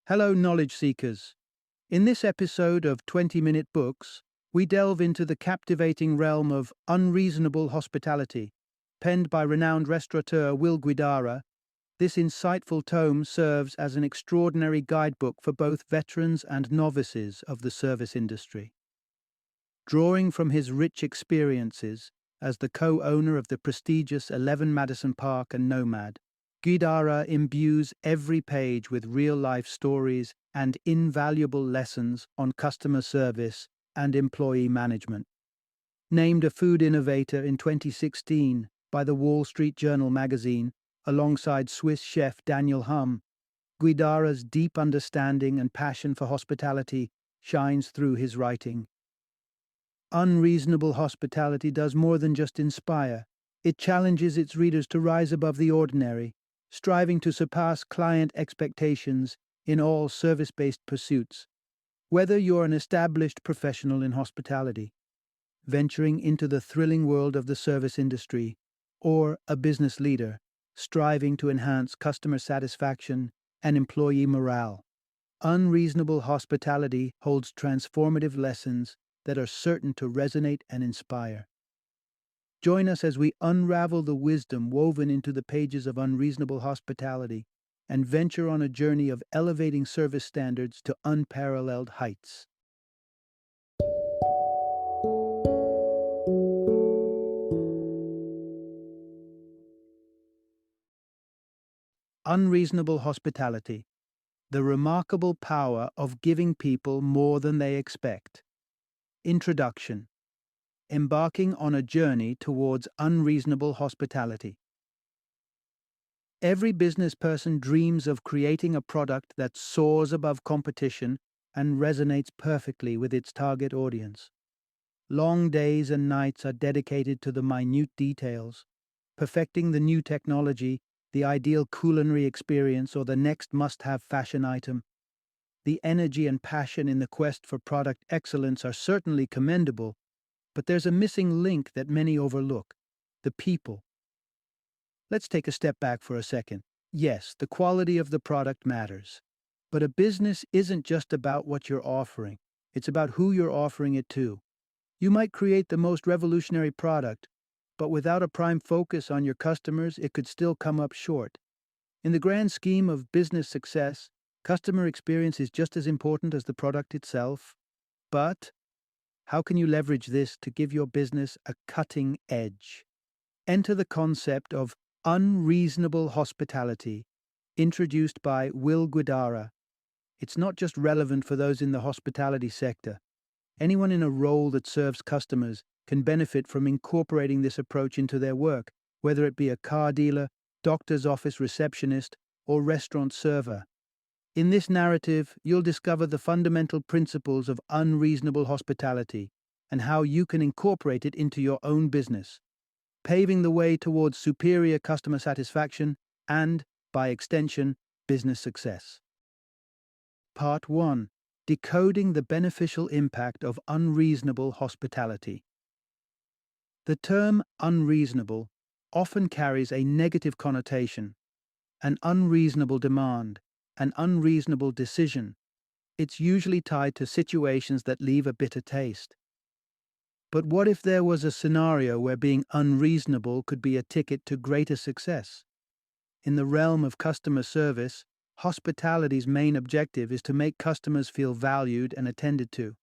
Hello, knowledge seekers. In this episode of 20-Minute Books, we delve into the captivating realm of unreasonable hospitality. Penned by renowned restaurateur Will Guidara, this insightful tome serves as an extraordinary guidebook for both veterans and novices of the service industry. Drawing from his rich experiences as the co-owner of the prestigious 11 Madison Park and Nomad, Guidara imbues every page with real-life stories and invaluable lessons on customer service and employee management. Named a food innovator in 2016 by the Wall Street Journal magazine, alongside Swiss chef Daniel Hum, Guidara's deep understanding and passion for hospitality shines through his writing. Unreasonable hospitality does more than just inspire. It challenges its readers to rise above the ordinary, striving to surpass client expectations in all service-based pursuits. Whether you're an established professional in hospitality, venturing into the thrilling world of the service industry, or a business leader, striving to enhance customer satisfaction and employee morale, Unreasonable Hospitality holds transformative lessons that are certain to resonate and inspire. Join us as we unravel the wisdom woven into the pages of Unreasonable Hospitality and venture on a journey of elevating service standards to unparalleled heights. Unreasonable Hospitality: The Remarkable Power of Giving People More Than They Expect. Introduction: Embarking on a journey towards unreasonable hospitality. Every business person dreams of creating a product that soars above competition and resonates perfectly with its target audience. Long days and nights are dedicated to the minute details, perfecting the new technology, the ideal culinary experience, or the next must-have fashion item. The energy and passion in the quest for product excellence are certainly commendable, but there's a missing link that many overlook: the people. Let's take a step back for a second. Yes, the quality of the product matters. But a business isn't just about what you're offering. It's about who you're offering it to. You might create the most revolutionary product, but without a prime focus on your customers, it could still come up short. In the grand scheme of business success, customer experience is just as important as the product itself. But how can you leverage this to give your business a cutting edge? Enter the concept of unreasonable hospitality, introduced by Will Guidara. It's not just relevant for those in the hospitality sector. Anyone in a role that serves customers can benefit from incorporating this approach into their work, whether it be a car dealer, doctor's office receptionist, or restaurant server. In this narrative, you'll discover the fundamental principles of unreasonable hospitality and how you can incorporate it into your own business, paving the way towards superior customer satisfaction and, by extension, business success. Part 1. Decoding the beneficial impact of unreasonable hospitality. The term unreasonable often carries a negative connotation: an unreasonable demand, an unreasonable decision. It's usually tied to situations that leave a bitter taste. But what if there was a scenario where being unreasonable could be a ticket to greater success? In the realm of customer service, hospitality's main objective is to make customers feel valued and attended to.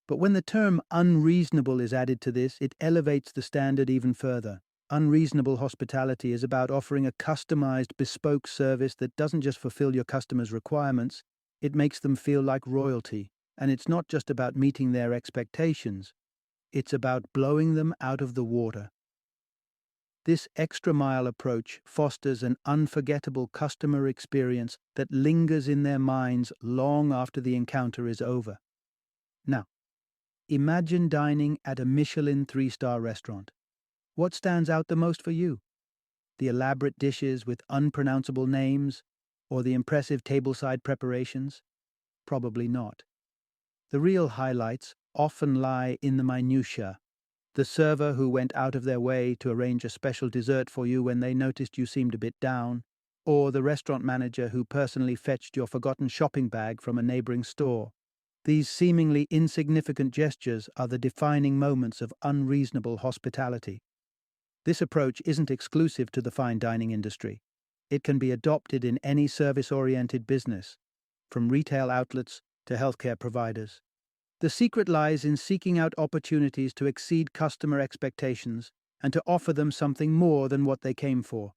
But when the term unreasonable is added to this, it elevates the standard even further. Unreasonable hospitality is about offering a customized, bespoke service that doesn't just fulfill your customers' requirements, it makes them feel like royalty. And it's not just about meeting their expectations. It's about blowing them out of the water. This extra-mile approach fosters an unforgettable customer experience that lingers in their minds long after the encounter is over. Now, imagine dining at a Michelin 3-star restaurant. What stands out the most for you? The elaborate dishes with unpronounceable names, or the impressive tableside preparations? Probably not. The real highlights often lie in the minutiae. The server who went out of their way to arrange a special dessert for you when they noticed you seemed a bit down, or the restaurant manager who personally fetched your forgotten shopping bag from a neighboring store. These seemingly insignificant gestures are the defining moments of unreasonable hospitality. This approach isn't exclusive to the fine dining industry. It can be adopted in any service-oriented business, from retail outlets to healthcare providers. The secret lies in seeking out opportunities to exceed customer expectations and to offer them something more than what they came for.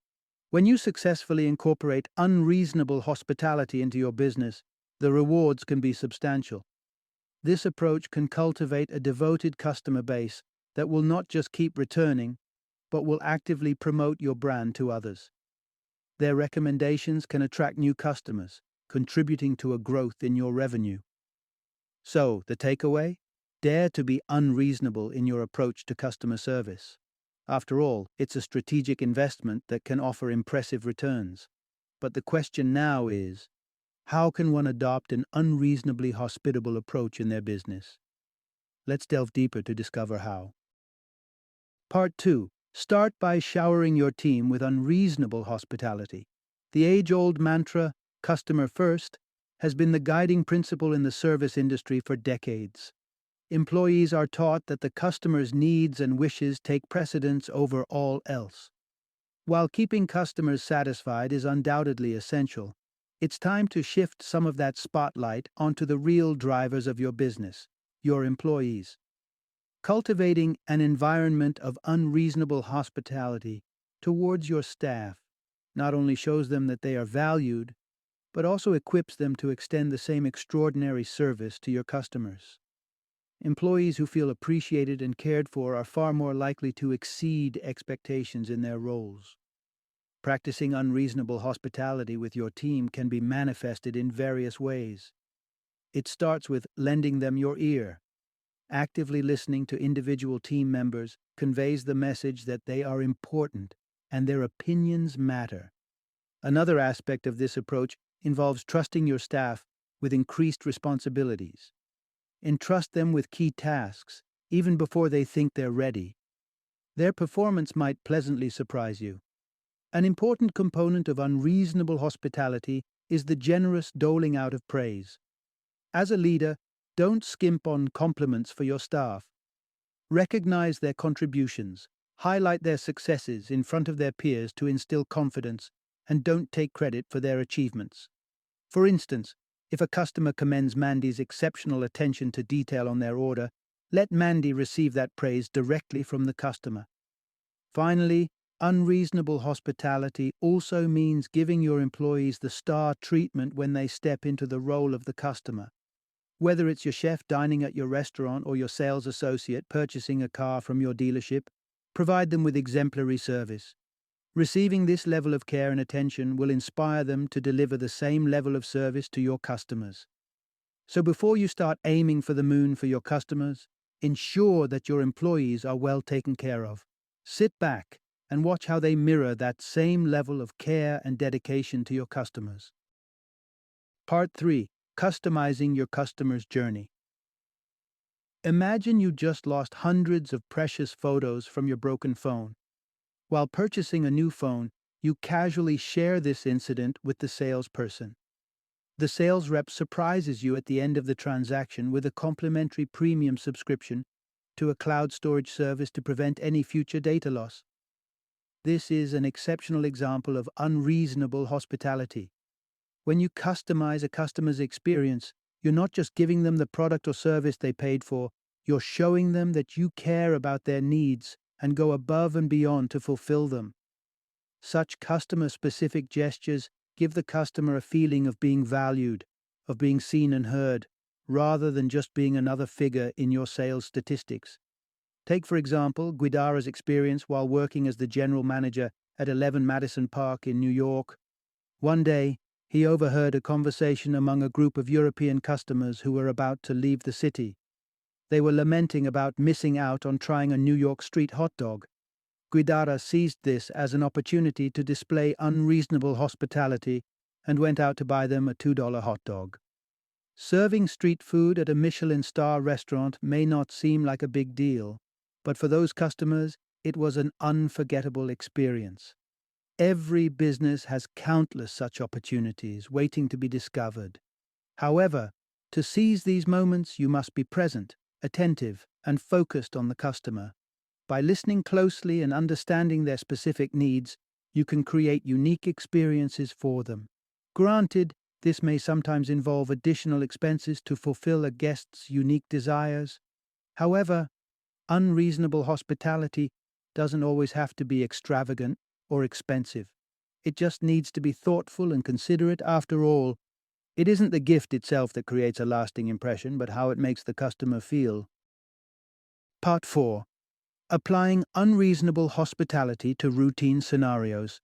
When you successfully incorporate unreasonable hospitality into your business, the rewards can be substantial. This approach can cultivate a devoted customer base that will not just keep returning, but will actively promote your brand to others. Their recommendations can attract new customers, contributing to a growth in your revenue. So, the takeaway? Dare to be unreasonable in your approach to customer service. After all, it's a strategic investment that can offer impressive returns. But the question now is, how can one adopt an unreasonably hospitable approach in their business? Let's delve deeper to discover how. Part 2. Start by showering your team with unreasonable hospitality. The age-old mantra, customer first, has been the guiding principle in the service industry for decades. Employees are taught that the customer's needs and wishes take precedence over all else. While keeping customers satisfied is undoubtedly essential, it's time to shift some of that spotlight onto the real drivers of your business, your employees. Cultivating an environment of unreasonable hospitality towards your staff not only shows them that they are valued, but also equips them to extend the same extraordinary service to your customers. Employees who feel appreciated and cared for are far more likely to exceed expectations in their roles. Practicing unreasonable hospitality with your team can be manifested in various ways. It starts with lending them your ear. Actively listening to individual team members conveys the message that they are important and their opinions matter. Another aspect of this approach involves trusting your staff with increased responsibilities. Entrust them with key tasks, even before they think they're ready. Their performance might pleasantly surprise you. An important component of unreasonable hospitality is the generous doling out of praise. As a leader, don't skimp on compliments for your staff. Recognize their contributions, highlight their successes in front of their peers to instill confidence, and don't take credit for their achievements. For instance, if a customer commends Mandy's exceptional attention to detail on their order, let Mandy receive that praise directly from the customer. Finally, unreasonable hospitality also means giving your employees the star treatment when they step into the role of the customer. Whether it's your chef dining at your restaurant or your sales associate purchasing a car from your dealership, provide them with exemplary service. Receiving this level of care and attention will inspire them to deliver the same level of service to your customers. So before you start aiming for the moon for your customers, ensure that your employees are well taken care of. Sit back and watch how they mirror that same level of care and dedication to your customers. Part 3. Customizing your customer's journey. Imagine you just lost hundreds of precious photos from your broken phone. While purchasing a new phone, you casually share this incident with the salesperson. The sales rep surprises you at the end of the transaction with a complimentary premium subscription to a cloud storage service to prevent any future data loss. This is an exceptional example of unreasonable hospitality. When you customize a customer's experience, you're not just giving them the product or service they paid for, you're showing them that you care about their needs and go above and beyond to fulfill them. Such customer-specific gestures give the customer a feeling of being valued, of being seen and heard, rather than just being another figure in your sales statistics. Take, for example, Guidara's experience while working as the general manager at 11 Madison Park in New York. One day, he overheard a conversation among a group of European customers who were about to leave the city. They were lamenting about missing out on trying a New York street hot dog. Guidara seized this as an opportunity to display unreasonable hospitality and went out to buy them a $2 hot dog. Serving street food at a Michelin star restaurant may not seem like a big deal, but for those customers, it was an unforgettable experience. Every business has countless such opportunities waiting to be discovered. However, to seize these moments, you must be present, attentive, and focused on the customer. By listening closely and understanding their specific needs, you can create unique experiences for them. Granted, this may sometimes involve additional expenses to fulfill a guest's unique desires. However, unreasonable hospitality doesn't always have to be extravagant or expensive. It just needs to be thoughtful and considerate. After all, it isn't the gift itself that creates a lasting impression, but how it makes the customer feel. Part 4. Applying unreasonable hospitality to routine scenarios.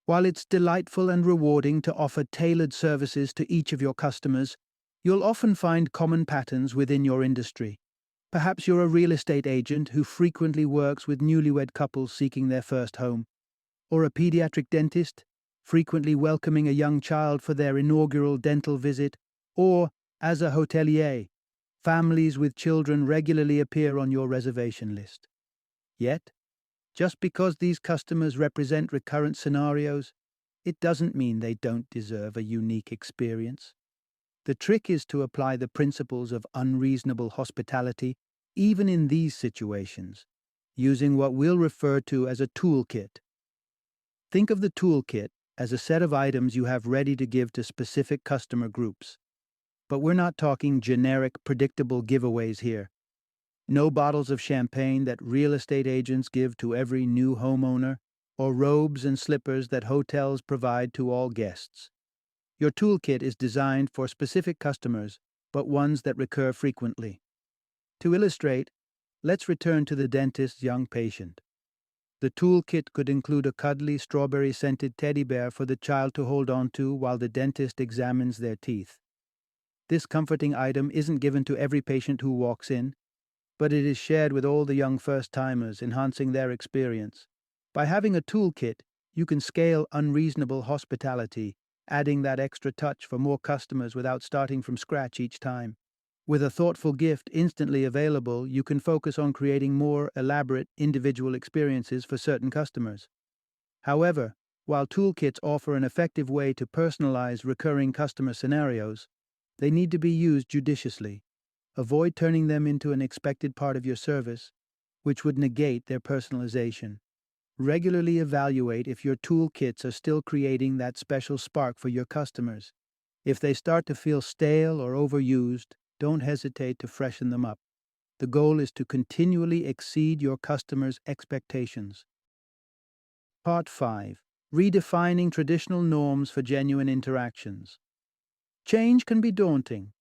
While it's delightful and rewarding to offer tailored services to each of your customers, you'll often find common patterns within your industry. Perhaps you're a real estate agent who frequently works with newlywed couples seeking their first home, or a pediatric dentist, frequently welcoming a young child for their inaugural dental visit, or, as a hotelier, families with children regularly appear on your reservation list. Yet, just because these customers represent recurrent scenarios, it doesn't mean they don't deserve a unique experience. The trick is to apply the principles of unreasonable hospitality even in these situations, using what we'll refer to as a toolkit. Think of the toolkit as a set of items you have ready to give to specific customer groups. But we're not talking generic, predictable giveaways here. No bottles of champagne that real estate agents give to every new homeowner, or robes and slippers that hotels provide to all guests. Your toolkit is designed for specific customers, but ones that recur frequently. To illustrate, let's return to the dentist's young patient. The toolkit could include a cuddly, strawberry-scented teddy bear for the child to hold on to while the dentist examines their teeth. This comforting item isn't given to every patient who walks in, but it is shared with all the young first-timers, enhancing their experience. By having a toolkit, you can scale unreasonable hospitality, adding that extra touch for more customers without starting from scratch each time. With a thoughtful gift instantly available, you can focus on creating more elaborate, individual experiences for certain customers. However, while toolkits offer an effective way to personalize recurring customer scenarios, they need to be used judiciously. Avoid turning them into an expected part of your service, which would negate their personalization. Regularly evaluate if your toolkits are still creating that special spark for your customers. If they start to feel stale or overused, don't hesitate to freshen them up. The goal is to continually exceed your customers' expectations. Part 5. Redefining traditional norms for genuine interactions. Change can be daunting,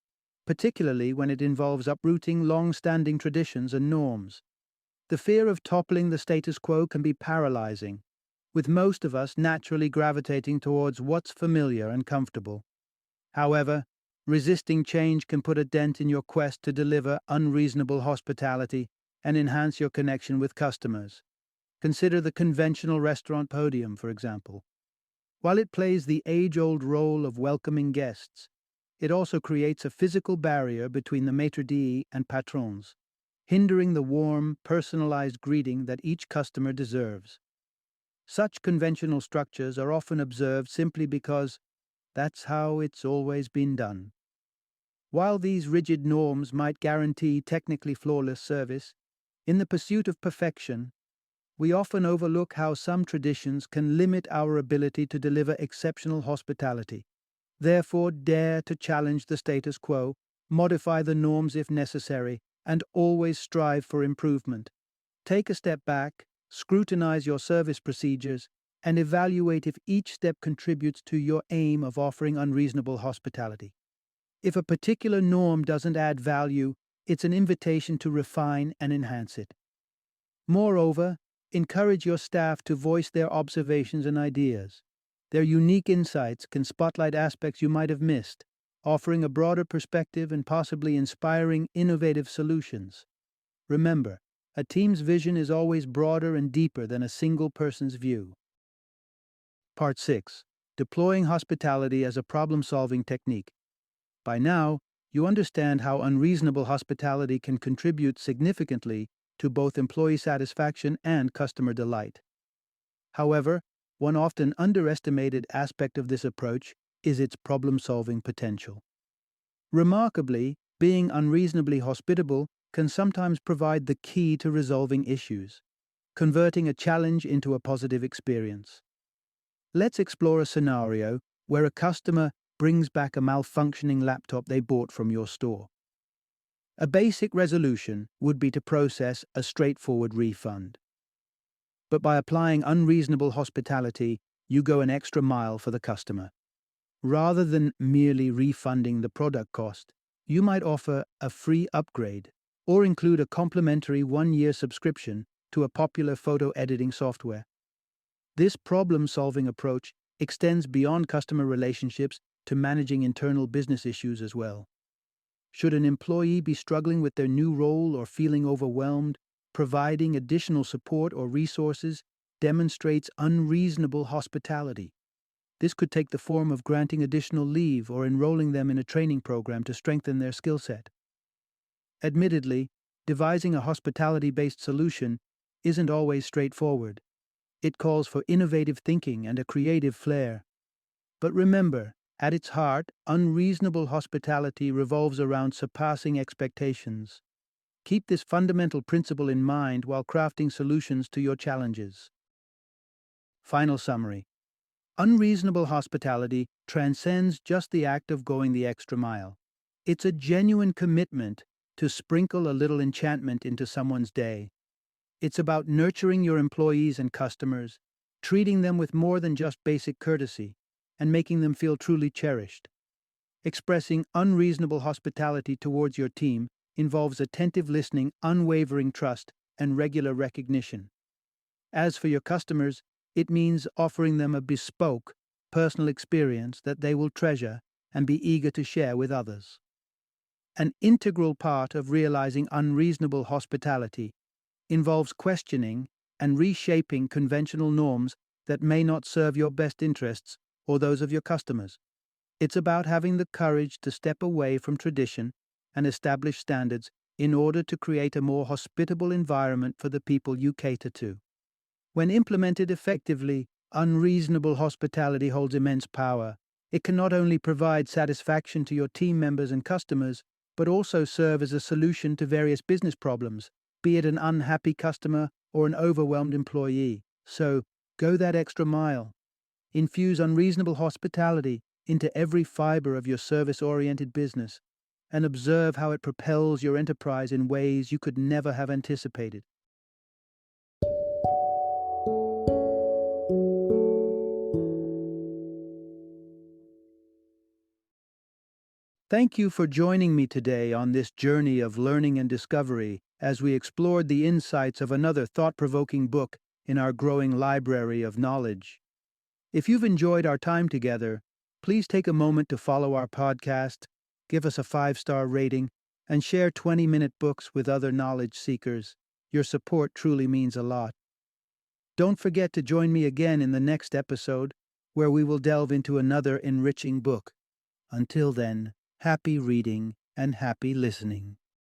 particularly when it involves uprooting long-standing traditions and norms. The fear of toppling the status quo can be paralyzing, with most of us naturally gravitating towards what's familiar and comfortable. However, resisting change can put a dent in your quest to deliver unreasonable hospitality and enhance your connection with customers. Consider the conventional restaurant podium, for example. While it plays the age-old role of welcoming guests, it also creates a physical barrier between the maitre d' and patrons, hindering the warm, personalized greeting that each customer deserves. Such conventional structures are often observed simply because that's how it's always been done. While these rigid norms might guarantee technically flawless service, in the pursuit of perfection, we often overlook how some traditions can limit our ability to deliver exceptional hospitality. Therefore, dare to challenge the status quo, modify the norms if necessary, and always strive for improvement. Take a step back, scrutinize your service procedures, and evaluate if each step contributes to your aim of offering unreasonable hospitality. If a particular norm doesn't add value, it's an invitation to refine and enhance it. Moreover, encourage your staff to voice their observations and ideas. Their unique insights can spotlight aspects you might have missed, offering a broader perspective and possibly inspiring innovative solutions. Remember, a team's vision is always broader and deeper than a single person's view. Part 6. Deploying hospitality as a problem-solving technique. By now, you understand how unreasonable hospitality can contribute significantly to both employee satisfaction and customer delight. However, One often underestimated aspect of this approach is its problem-solving potential. Remarkably, being unreasonably hospitable can sometimes provide the key to resolving issues, converting a challenge into a positive experience. Let's explore a scenario where a customer brings back a malfunctioning laptop they bought from your store. A basic resolution would be to process a straightforward refund. But by applying unreasonable hospitality, you go an extra mile for the customer. Rather than merely refunding the product cost, you might offer a free upgrade or include a complimentary 1-year subscription to a popular photo editing software. This problem-solving approach extends beyond customer relationships to managing internal business issues as well. Should an employee be struggling with their new role or feeling overwhelmed, providing additional support or resources demonstrates unreasonable hospitality. This could take the form of granting additional leave or enrolling them in a training program to strengthen their skill set. Admittedly, devising a hospitality-based solution isn't always straightforward. It calls for innovative thinking and a creative flair. But remember, at its heart, unreasonable hospitality revolves around surpassing expectations. Keep this fundamental principle in mind while crafting solutions to your challenges. Final summary. Unreasonable hospitality transcends just the act of going the extra mile. It's a genuine commitment to sprinkle a little enchantment into someone's day. It's about nurturing your employees and customers, treating them with more than just basic courtesy, and making them feel truly cherished. Expressing unreasonable hospitality towards your team involves attentive listening, unwavering trust, and regular recognition. As for your customers, it means offering them a bespoke, personal experience that they will treasure and be eager to share with others. An integral part of realizing unreasonable hospitality involves questioning and reshaping conventional norms that may not serve your best interests or those of your customers. It's about having the courage to step away from tradition and establish standards in order to create a more hospitable environment for the people you cater to. When implemented effectively, unreasonable hospitality holds immense power. It can not only provide satisfaction to your team members and customers, but also serve as a solution to various business problems, be it an unhappy customer or an overwhelmed employee. So, go that extra mile. Infuse unreasonable hospitality into every fiber of your service-oriented business, and observe how it propels your enterprise in ways you could never have anticipated. Thank you for joining me today on this journey of learning and discovery as we explored the insights of another thought-provoking book in our growing library of knowledge. If you've enjoyed our time together, please take a moment to follow our podcast, give us a 5-star rating, and share 20-minute books with other knowledge seekers. Your support truly means a lot. Don't forget to join me again in the next episode, where we will delve into another enriching book. Until then, happy reading and happy listening.